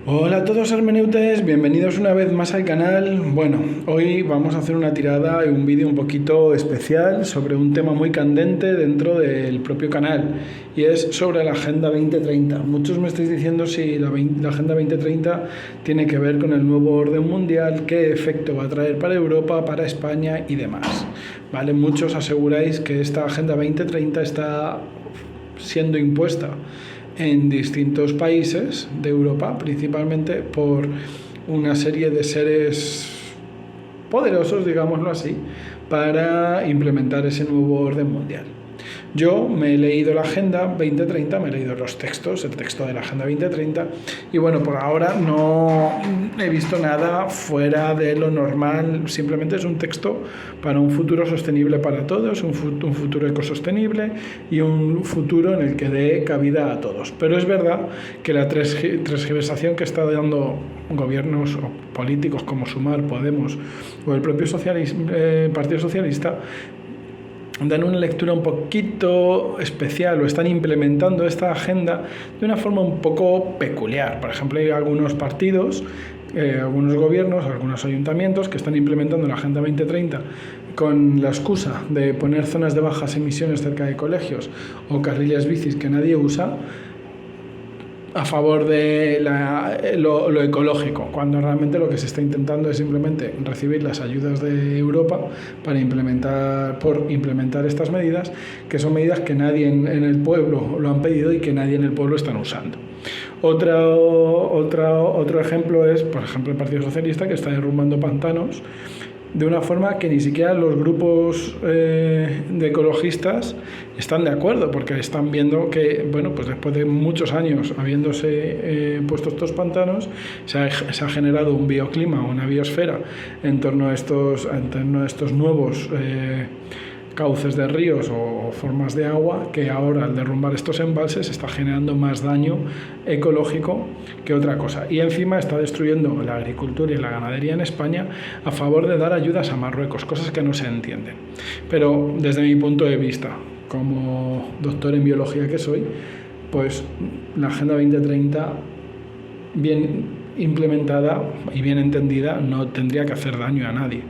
Hola a todos hermeneutes, bienvenidos una vez más al canal. Bueno, hoy vamos a hacer una tirada y un vídeo un poquito especial sobre un tema muy candente dentro del propio canal y es sobre la Agenda 2030. Muchos me estáis diciendo si la Agenda 2030 tiene que ver con el nuevo orden mundial, qué efecto va a traer para Europa, para España y demás. ¿Vale? Muchos aseguráis que esta Agenda 2030 está siendo impuesta en distintos países de Europa, principalmente por una serie de seres poderosos, digámoslo así, para implementar ese nuevo orden mundial. Yo me he leído la Agenda 2030, me he leído los textos, el texto de la Agenda 2030, y bueno, por ahora no he visto nada fuera de lo normal, simplemente es un texto para un futuro sostenible para todos, un futuro ecosostenible y un futuro en el que dé cabida a todos. Pero es verdad que la transgiversación que está dando gobiernos o políticos como Sumar, Podemos o el propio Partido Socialista dan una lectura un poquito especial o están implementando esta agenda de una forma un poco peculiar. Por ejemplo, hay algunos partidos, algunos gobiernos, algunos ayuntamientos que están implementando la Agenda 2030 con la excusa de poner zonas de bajas emisiones cerca de colegios o carriles bicis que nadie usa, a favor de lo ecológico, cuando realmente lo que se está intentando es simplemente recibir las ayudas de Europa por implementar estas medidas, que son medidas que nadie en el pueblo lo han pedido y que nadie en el pueblo están usando. Otro ejemplo es, por ejemplo, el Partido Socialista, que está derrumbando pantanos de una forma que ni siquiera los grupos de ecologistas están de acuerdo, porque están viendo que, bueno, pues después de muchos años habiéndose puesto estos pantanos, se ha generado un bioclima, una biosfera en torno a estos nuevos cauces de ríos o formas de agua, que ahora al derrumbar estos embalses está generando más daño ecológico que otra cosa, y encima está destruyendo la agricultura y la ganadería en España a favor de dar ayudas a Marruecos, cosas que no se entienden. Pero desde mi punto de vista, como doctor en biología que soy, pues la Agenda 2030 bien implementada y bien entendida no tendría que hacer daño a nadie.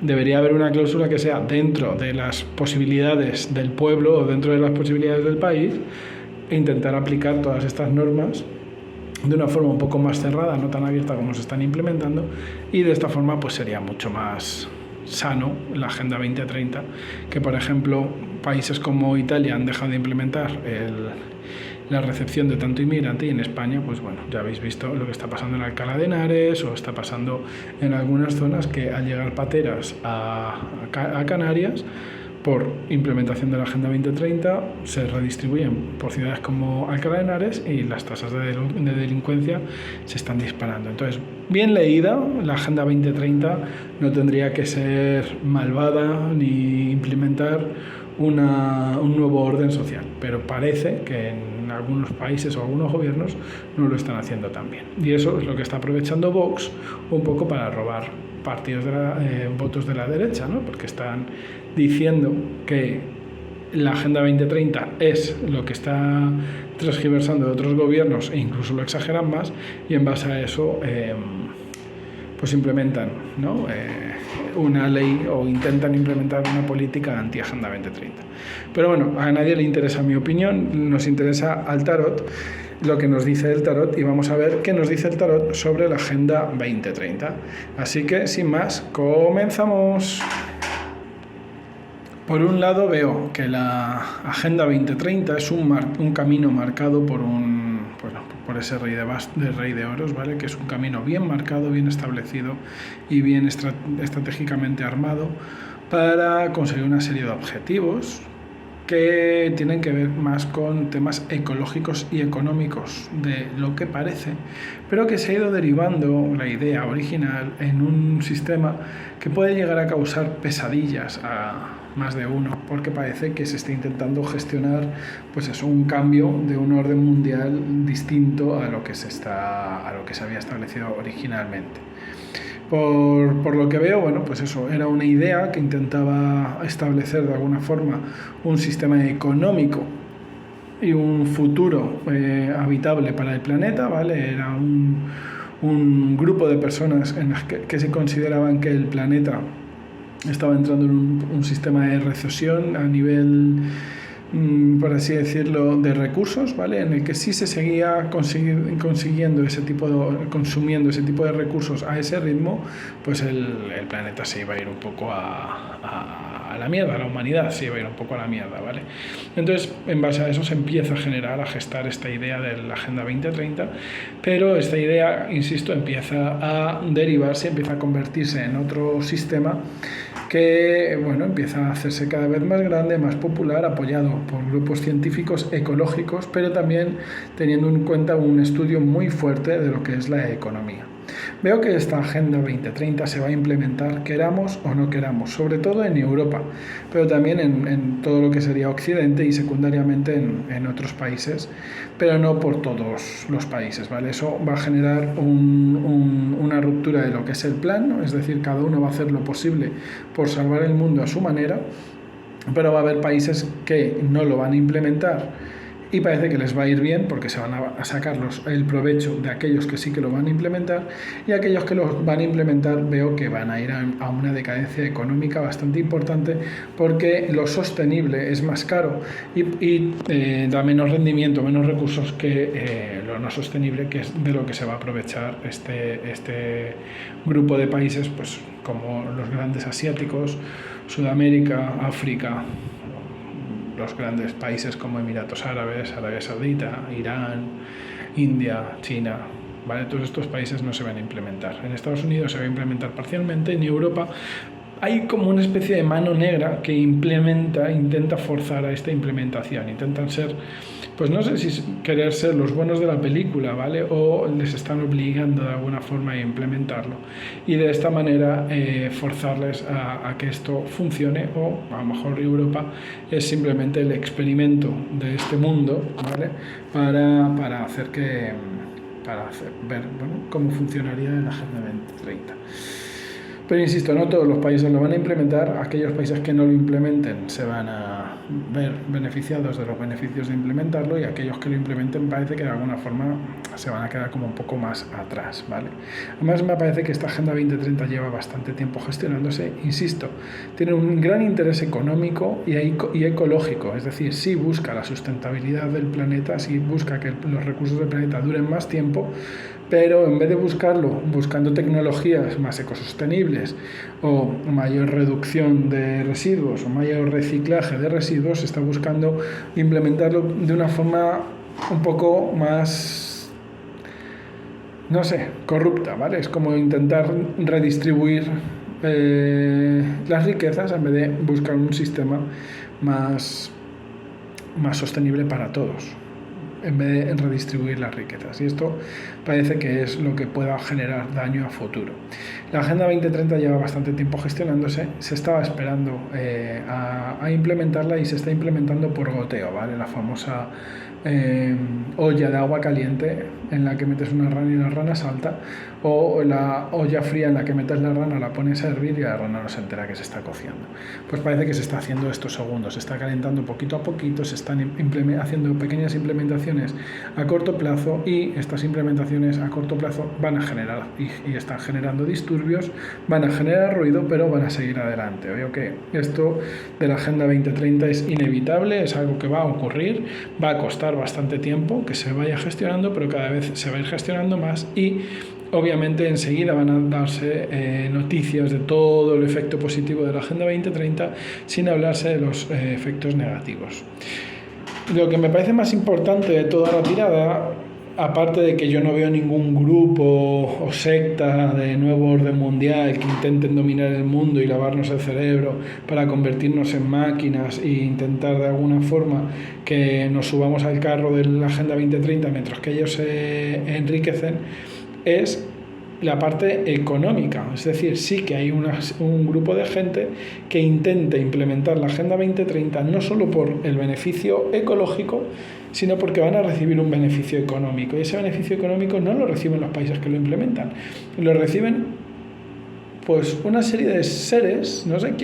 Debería haber una cláusula que sea dentro de las posibilidades del pueblo o dentro de las posibilidades del país e intentar aplicar todas estas normas de una forma un poco más cerrada, no tan abierta como se están implementando, y de esta forma pues sería mucho más sano la Agenda 2030, que por ejemplo países como Italia han dejado de implementar la recepción de tanto inmigrante, y en España, pues bueno, ya habéis visto lo que está pasando en Alcalá de Henares o está pasando en algunas zonas, que al llegar pateras a Canarias, por implementación de la Agenda 2030, se redistribuyen por ciudades como Alcalá de Henares y las tasas de delincuencia se están disparando. Entonces, bien leída, la Agenda 2030 no tendría que ser malvada ni implementar un nuevo orden social, pero parece que en algunos países o algunos gobiernos no lo están haciendo tan bien, y eso es lo que está aprovechando Vox un poco para robar partidos votos de la derecha, ¿no? Porque están diciendo que la Agenda 2030 es lo que está transgiversando de otros gobiernos e incluso lo exageran más, y en base a eso pues implementan, ¿no? Una ley o intentan implementar una política anti-Agenda 2030. Pero bueno, a nadie le interesa mi opinión, nos interesa al tarot lo que nos dice el tarot, y vamos a ver qué nos dice el tarot sobre la Agenda 2030. Así que, sin más, comenzamos. Por un lado veo que la Agenda 2030 es un camino marcado por por ese rey de oros, ¿vale? Que es un camino bien marcado, bien establecido y bien estratégicamente armado para conseguir una serie de objetivos que tienen que ver más con temas ecológicos y económicos de lo que parece, pero que se ha ido derivando la idea original en un sistema que puede llegar a causar pesadillas a más de uno, porque parece que se está intentando gestionar pues eso, un cambio de un orden mundial distinto a lo que se había establecido originalmente. Por lo que veo, bueno, pues eso, era una idea que intentaba establecer de alguna forma un sistema económico y un futuro habitable para el planeta, ¿vale? Era un grupo de personas en las que se consideraban que el planeta estaba entrando en un sistema de recesión a nivel, por así decirlo, de recursos, ¿vale? En el que si se seguía consiguiendo ese tipo consumiendo ese tipo de recursos a ese ritmo, pues el planeta se iba a ir un poco a la mierda, la humanidad se iba a ir un poco a la mierda, ¿vale? Entonces, en base a eso se empieza a gestar esta idea de la Agenda 2030, pero esta idea, insisto, empieza a derivarse, empieza a convertirse en otro sistema que, bueno, empieza a hacerse cada vez más grande, más popular, apoyado por grupos científicos ecológicos, pero también teniendo en cuenta un estudio muy fuerte de lo que es la economía. Veo que esta Agenda 2030 se va a implementar, queramos o no queramos, sobre todo en Europa, pero también en todo lo que sería Occidente y secundariamente en otros países, pero no por todos los países, ¿vale? Eso va a generar una ruptura de lo que es el plan, ¿no? Es decir, cada uno va a hacer lo posible por salvar el mundo a su manera, pero va a haber países que no lo van a implementar y parece que les va a ir bien porque se van a sacar el provecho de aquellos que sí que lo van a implementar, y aquellos que lo van a implementar veo que van a ir a una decadencia económica bastante importante, porque lo sostenible es más caro y da menos rendimiento, menos recursos que lo no sostenible, que es de lo que se va a aprovechar este grupo de países, pues como los grandes asiáticos, Sudamérica, África, los grandes países como Emiratos Árabes, Arabia Saudita, Irán, India, China, ¿vale? Todos estos países no se van a implementar. En Estados Unidos se va a implementar parcialmente, en Europa hay como una especie de mano negra que intenta forzar a esta implementación. Intentan ser, pues no sé si querer ser los buenos de la película, ¿vale? O les están obligando de alguna forma a implementarlo. Y de esta manera forzarles a que esto funcione, o a lo mejor Europa es simplemente el experimento de este mundo, ¿vale? Para hacer ver, bueno, cómo funcionaría la Agenda 2030. Pero insisto, no todos los países lo van a implementar. Aquellos países que no lo implementen se van a ver beneficiados de los beneficios de implementarlo, y aquellos que lo implementen parece que de alguna forma se van a quedar como un poco más atrás, ¿vale? Además, me parece que esta Agenda 2030 lleva bastante tiempo gestionándose. Insisto, tiene un gran interés económico y ecológico, es decir, sí busca la sustentabilidad del planeta, sí busca que los recursos del planeta duren más tiempo, pero en vez de buscando tecnologías más ecosostenibles o mayor reducción de residuos o mayor reciclaje de residuos, se está buscando implementarlo de una forma un poco más, no sé, corrupta, ¿vale? Es como intentar redistribuir las riquezas en vez de buscar un sistema más sostenible para todos, en vez de redistribuir las riquezas. Y esto parece que es lo que pueda generar daño a futuro. La Agenda 2030 lleva bastante tiempo gestionándose, se estaba esperando a implementarla, y se está implementando por goteo, ¿vale? La famosa olla de agua caliente en la que metes una rana y la rana salta, o la olla fría en la que metes la rana, la pones a hervir y la rana no se entera que se está cociendo. Pues parece que se está haciendo estos segundos, se está calentando poquito a poquito, se están haciendo pequeñas implementaciones a corto plazo, y estas implementaciones a corto plazo van a generar y están generando disturbios, van a generar ruido, pero van a seguir adelante. Veo que esto de la Agenda 2030 es inevitable, es algo que va a ocurrir, va a costar bastante tiempo que se vaya gestionando, pero cada vez se va a ir gestionando más, y obviamente enseguida van a darse noticias de todo el efecto positivo de la Agenda 2030 sin hablarse de los efectos negativos. Lo que me parece más importante de toda la tirada, aparte de que yo no veo ningún grupo o secta de nuevo orden mundial que intenten dominar el mundo y lavarnos el cerebro para convertirnos en máquinas e intentar de alguna forma que nos subamos al carro de la Agenda 2030 mientras que ellos se enriquecen, es la parte económica. Es decir, sí que hay un grupo de gente que intenta implementar la Agenda 2030 no solo por el beneficio ecológico, sino porque van a recibir un beneficio económico, y ese beneficio económico no lo reciben los países que lo implementan, lo reciben pues una serie de seres, no sé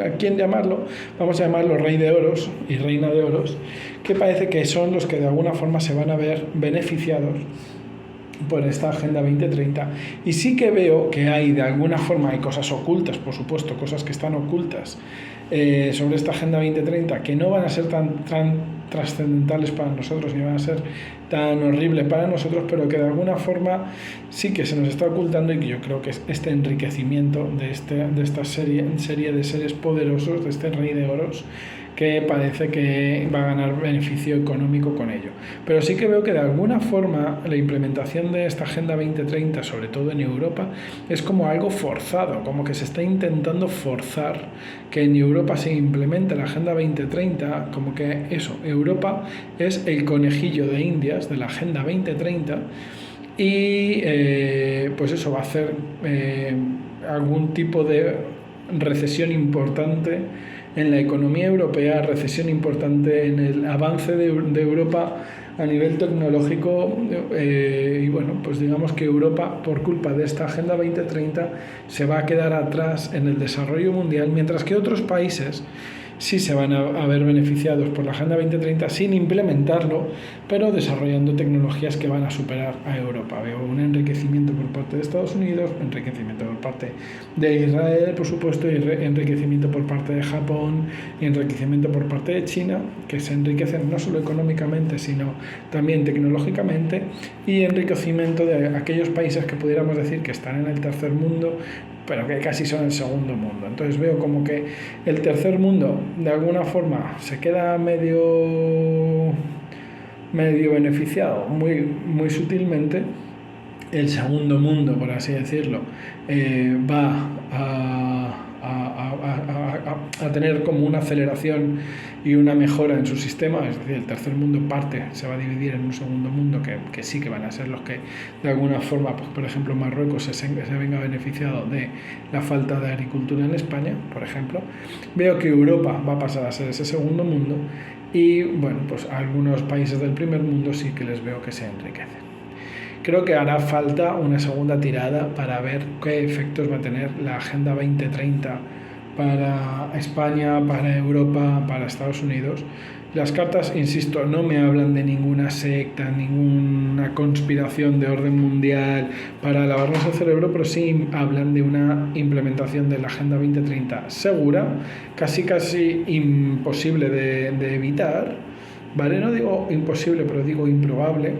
a quién llamarlo, vamos a llamarlo Rey de Oros y Reina de Oros, que parece que son los que de alguna forma se van a ver beneficiados por esta Agenda 2030. Y sí que veo que hay de alguna forma, hay cosas ocultas, por supuesto, cosas que están ocultas sobre esta Agenda 2030 que no van a ser tan trascendentales para nosotros ni van a ser tan horribles para nosotros, pero que de alguna forma sí que se nos está ocultando, y que yo creo que es este enriquecimiento de esta serie de seres poderosos, de este Rey de Oros, que parece que va a ganar beneficio económico con ello. Pero sí que veo que de alguna forma la implementación de esta Agenda 2030, sobre todo en Europa, es como algo forzado, como que se está intentando forzar que en Europa se implemente la Agenda 2030, como que eso, Europa es el conejillo de Indias de la Agenda 2030, y pues eso va a hacer algún tipo de recesión importante en la economía europea, recesión importante en el avance de Europa a nivel tecnológico, y bueno, pues digamos que Europa, por culpa de esta Agenda 2030, se va a quedar atrás en el desarrollo mundial, mientras que otros países sí se van a ver beneficiados por la Agenda 2030 sin implementarlo, pero desarrollando tecnologías que van a superar a Europa. Veo un enriquecimiento por parte de Estados Unidos, enriquecimiento por parte de Israel, por supuesto, y enriquecimiento por parte de Japón, y enriquecimiento por parte de China, que se enriquecen no solo económicamente, sino también tecnológicamente, y enriquecimiento de aquellos países que pudiéramos decir que están en el tercer mundo, pero que casi son el segundo mundo. Entonces veo como que el tercer mundo de alguna forma se queda medio beneficiado, muy sutilmente. El segundo mundo, por así decirlo, va a tener como una aceleración y una mejora en su sistema, es decir, el tercer mundo se va a dividir en un segundo mundo que sí que van a ser los que de alguna forma, pues, por ejemplo, Marruecos se venga beneficiado de la falta de agricultura en España, por ejemplo. Veo que Europa va a pasar a ser ese segundo mundo, y bueno, pues algunos países del primer mundo sí que les veo que se enriquecen. Creo que hará falta una segunda tirada para ver qué efectos va a tener la Agenda 2030 para España, para Europa, para Estados Unidos. Las cartas, insisto, no me hablan de ninguna secta, ninguna conspiración de orden mundial para lavarnos el cerebro, pero sí hablan de una implementación de la Agenda 2030 segura, casi imposible de evitar, ¿vale? No digo imposible, pero digo improbable.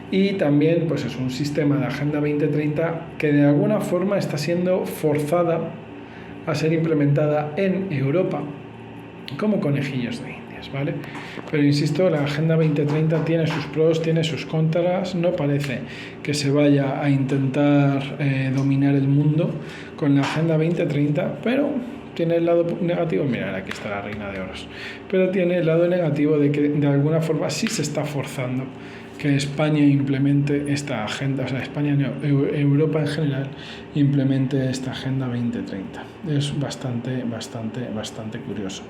Y también pues es un sistema de Agenda 2030 que de alguna forma está siendo forzada a ser implementada en Europa como conejillos de Indias, ¿vale? Pero insisto, la Agenda 2030 tiene sus pros, tiene sus contras. No parece que se vaya a intentar dominar el mundo con la Agenda 2030, pero tiene el lado negativo, mirad, aquí está la Reina de Oros, pero tiene el lado negativo de que de alguna forma sí se está forzando que España implemente esta agenda, o sea, España no, Europa en general implemente esta Agenda 2030. Es bastante curioso.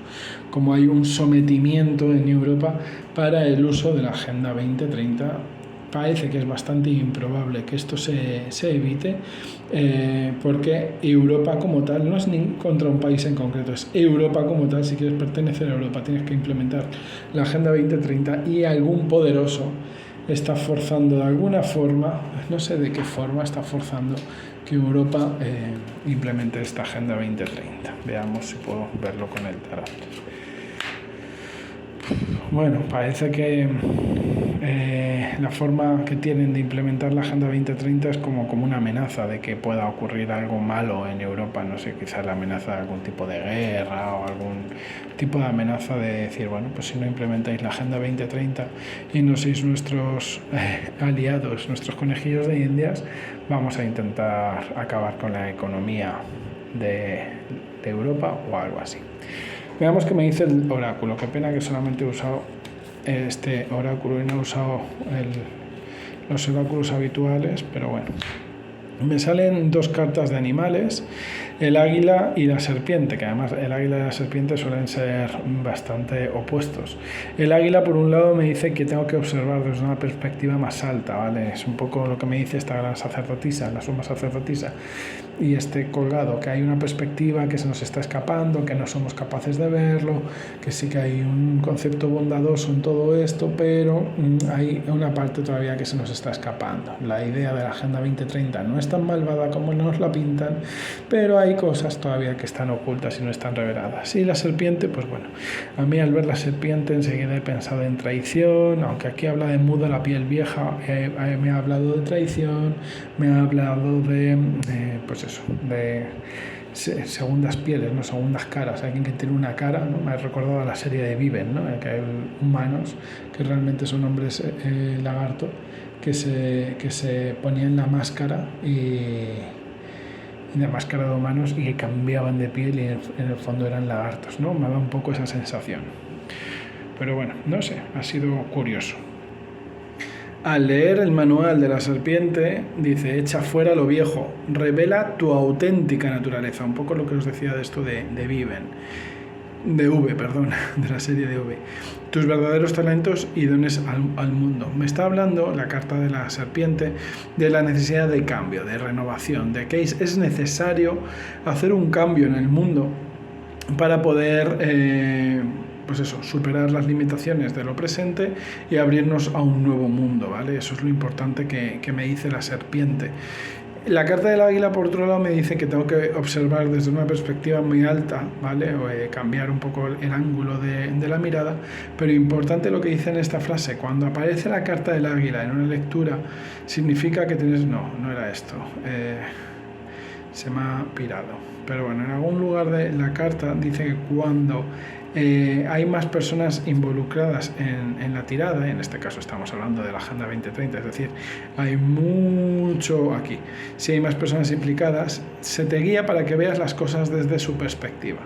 Como hay un sometimiento en Europa para el uso de la Agenda 2030, parece que es bastante improbable que esto se evite, porque Europa como tal, no es ni contra un país en concreto, es Europa como tal. Si quieres pertenecer a Europa tienes que implementar la Agenda 2030, y algún poderoso está forzando de alguna forma, no sé de qué forma, está forzando que Europa implemente esta Agenda 2030. Veamos si puedo verlo con el tarot. Bueno, parece que la forma que tienen de implementar la Agenda 2030 es como una amenaza de que pueda ocurrir algo malo en Europa, no sé, quizás la amenaza de algún tipo de guerra o algún tipo de amenaza de decir, bueno, pues si no implementáis la Agenda 2030 y no sois nuestros aliados, nuestros conejillos de Indias, vamos a intentar acabar con la economía de Europa o algo así. Veamos qué me dice el oráculo. Qué pena que solamente he usado este oráculo y no he usado los oráculos habituales, pero bueno. Me salen dos cartas de animales, el águila y la serpiente, que además el águila y la serpiente suelen ser bastante opuestos. El águila, por un lado, me dice que tengo que observar desde una perspectiva más alta, ¿vale? Es un poco lo que me dice esta gran sacerdotisa, la suma sacerdotisa, y este colgado, que hay una perspectiva que se nos está escapando, que no somos capaces de verlo, que sí que hay un concepto bondadoso en todo esto, pero hay una parte todavía que se nos está escapando. La idea de la Agenda 2030 no es tan malvada como nos la pintan, pero hay cosas todavía que están ocultas y no están reveladas. Y la serpiente, pues bueno, a mí al ver la serpiente enseguida he pensado en traición, aunque aquí habla de muda la piel vieja, me ha hablado de traición, me ha hablado de pues eso, de segundas pieles, no segundas caras, alguien que tiene una cara, ¿no? Me ha recordado a la serie de Viven, ¿no? Que hay humanos que realmente son hombres lagarto que se ponían la máscara y la máscara de humanos y que cambiaban de piel y en el fondo eran lagartos, ¿no? Me ha dado un poco esa sensación. Pero bueno, no sé, ha sido curioso. Al leer el manual de la serpiente, dice, echa fuera lo viejo, revela tu auténtica naturaleza. Un poco lo que os decía de esto de la serie de V. Tus verdaderos talentos y dones al mundo. Me está hablando la carta de la serpiente de la necesidad de cambio, de renovación, de que es necesario hacer un cambio en el mundo para poder pues eso, superar las limitaciones de lo presente y abrirnos a un nuevo mundo, ¿vale? Eso es lo importante que me dice la serpiente. La carta del águila, por otro lado, me dice que tengo que observar desde una perspectiva muy alta, ¿vale? O cambiar un poco el ángulo de la mirada, pero importante lo que dice en esta frase, cuando aparece la carta del águila en una lectura, significa que tienes... No era esto, se me ha pirado. Pero bueno, en algún lugar de la carta dice que cuando hay más personas involucradas en la tirada, en este caso estamos hablando de la Agenda 2030, es decir, hay mucho aquí. Si hay más personas implicadas, se te guía para que veas las cosas desde su perspectiva,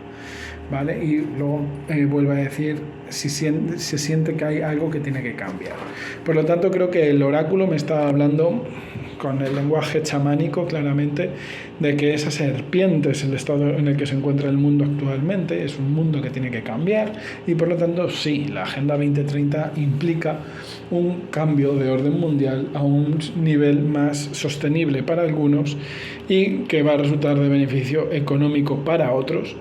¿vale? Y luego vuelve a decir si se siente que hay algo que tiene que cambiar. Por lo tanto, creo que el oráculo me está hablando con el lenguaje chamánico claramente de que esa serpiente es el estado en el que se encuentra el mundo actualmente, es un mundo que tiene que cambiar y por lo tanto sí, la Agenda 2030 implica un cambio de orden mundial a un nivel más sostenible para algunos y que va a resultar de beneficio económico para otros,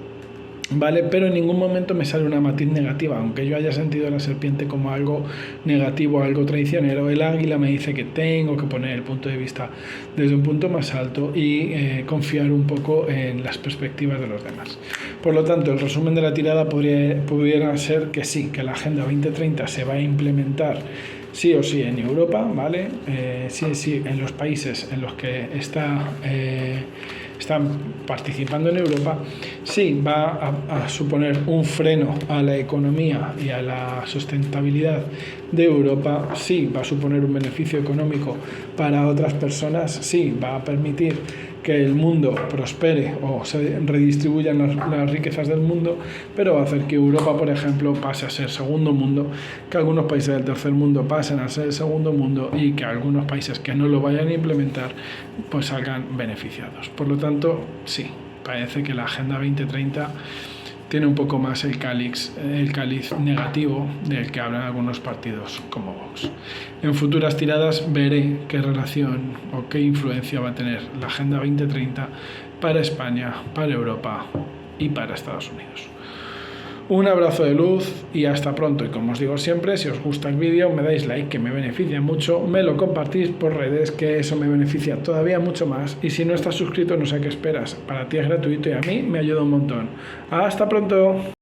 ¿vale? Pero en ningún momento me sale una matiz negativa, aunque yo haya sentido a la serpiente como algo negativo, algo traicionero. El águila me dice que tengo que poner el punto de vista desde un punto más alto y confiar un poco en las perspectivas de los demás. Por lo tanto, el resumen de la tirada pudiera ser que sí, que la Agenda 2030 se va a implementar sí o sí en Europa, ¿vale? Sí, en los países en los que están participando en Europa, sí va a suponer un freno a la economía y a la sustentabilidad de Europa, sí va a suponer un beneficio económico para otras personas, sí va a permitir que el mundo prospere o se redistribuyan las riquezas del mundo, pero va a hacer que Europa, por ejemplo, pase a ser segundo mundo, que algunos países del tercer mundo pasen a ser segundo mundo y que algunos países que no lo vayan a implementar pues salgan beneficiados. Por lo tanto, sí, parece que la Agenda 2030 tiene un poco más el cáliz negativo del que hablan algunos partidos como Vox. En futuras tiradas veré qué relación o qué influencia va a tener la Agenda 2030 para España, para Europa y para Estados Unidos. Un abrazo de luz y hasta pronto. Y como os digo siempre, si os gusta el vídeo, me dais like, que me beneficia mucho, me lo compartís por redes, que eso me beneficia todavía mucho más. Y si no estás suscrito, no sé qué esperas. Para ti es gratuito y a mí me ayuda un montón. ¡Hasta pronto!